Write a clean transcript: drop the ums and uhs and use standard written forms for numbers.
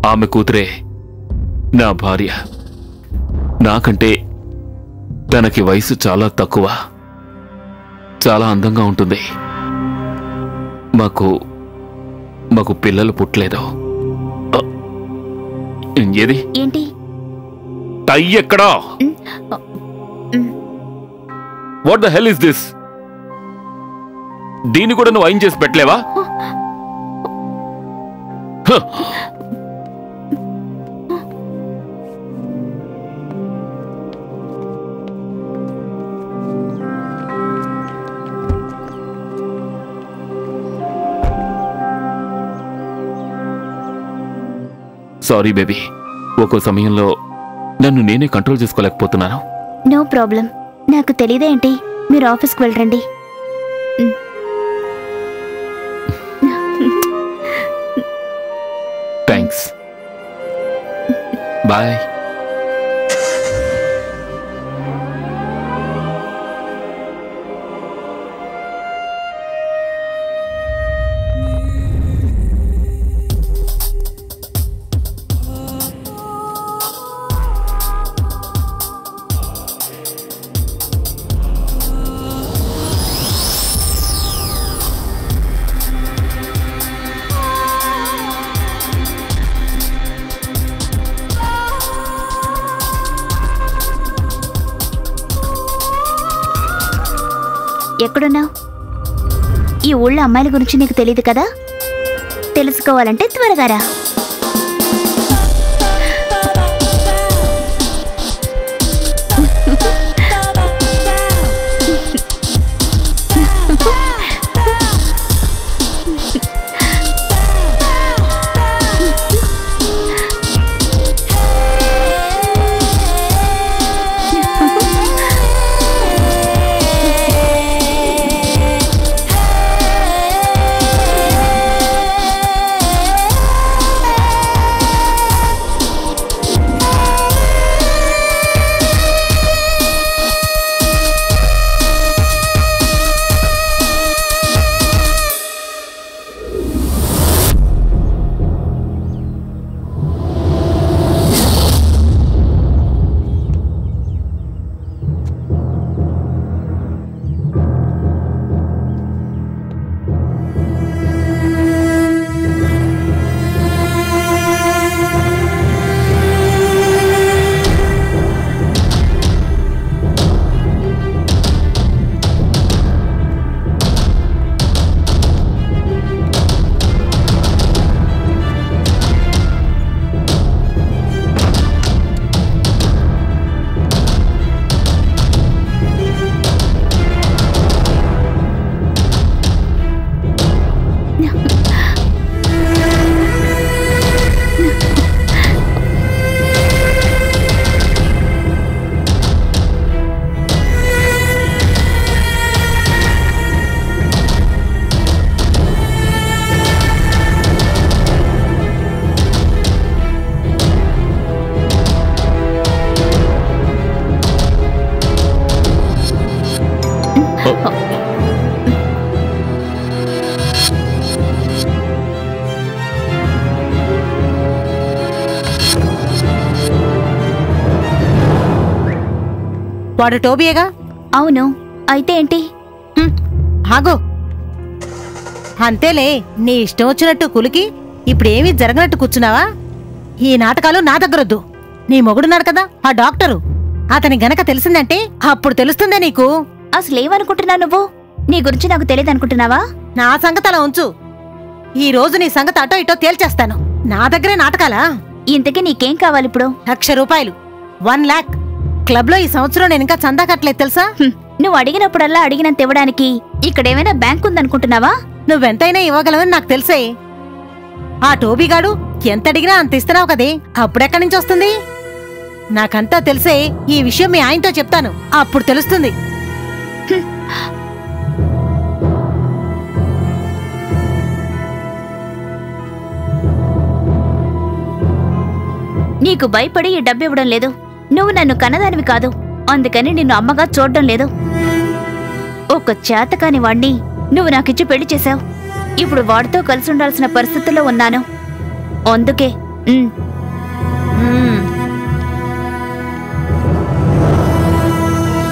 ఆమె కూతురే నా భార్య. నాకంటే తనకి వయసు చాలా తక్కువ. చాలా అందంగా ఉంటుంది. మాకు పిల్లలు పుట్టలేదు. ఏది ఏంటి టై ఎక్కడా? What the hell is this? దీన్ని కూడా నువ్వు ఐన్ చేసి పెట్టలేవా? సారీ బేబీ, ఒక్కో సమయంలో నన్ను నేనే కంట్రోల్ చేసుకోలేకపోతున్నాను. No problem. నాకు తెలియదేంటి, మీరు ఆఫీస్కి వెళ్ళండి. థ్యాంక్స్. బాయ్. ఎక్కడున్నావు? ఈ ఊళ్ళో అమ్మాయిల గురించి నీకు తెలియదు కదా? తెలుసుకోవాలంటే త్వరగా రా. వాడు టోబియేగా? అవును. అయితే ఏంటి? ఆగో, అంతేలే. నీ ఇష్టం వచ్చినట్టు కులికి ఇప్పుడేమీ జరగనట్టు కూర్చున్నావా? ఈ నాటకాలు నా దగ్గరొద్దు. నీ మొగుడున్నాడు కదా ఆ డాక్టరు, అతని గనక తెలిసిందంటే అప్పుడు తెలుస్తుందే నీకు. అసలేమనుకుంటున్నావు నువ్వు? నీ గురించి నాకు తెలియదు అనుకుంటున్నావా? నా సంగతి అలా ఉంచు. ఈ రోజు నీ సంగతి అటో ఇటో తేల్చేస్తాను. నా దగ్గరే నాటకాలా? ఇంతకీ నీకేం కావాలి ఇప్పుడు? 1,00,000 రూపాయలు, 1 లాక్. క్లబ్ లో ఈ సంవత్సరం నేను ఇంకా చందా కట్టలేదు తెలుసా? నువ్వు అడిగినప్పుడల్లా అడిగినంత ఇవ్వడానికి ఇక్కడేమైనా బ్యాంక్ ఉందనుకుంటున్నావా? నువ్వెంతైనా ఇవ్వగలవని నాకు తెలిసే. ఆ టోబీగాడు ఎంత అడిగినా అంత ఇస్తున్నావు కదే, అప్పుడెక్కడి నుంచి వస్తుంది? నాకంతా తెలిసే. ఈ విషయం మీ ఆయనతో చెప్తాను, అప్పుడు తెలుస్తుంది. నీకు భయపడి ఈ డబ్బు ఇవ్వడం లేదు. నువ్వు నన్ను కన్నదానివి కాదు, అందుకని నిన్ను అమ్మగా చూడడం లేదు. ఒక చేతకాని వాణ్ణి నువ్వు నాకిచ్చి పెళ్లి చేశావు. ఇప్పుడు వాడితో కలిసి ఉండాల్సిన పరిస్థితుల్లో ఉన్నాను. అందుకే ఉమ్.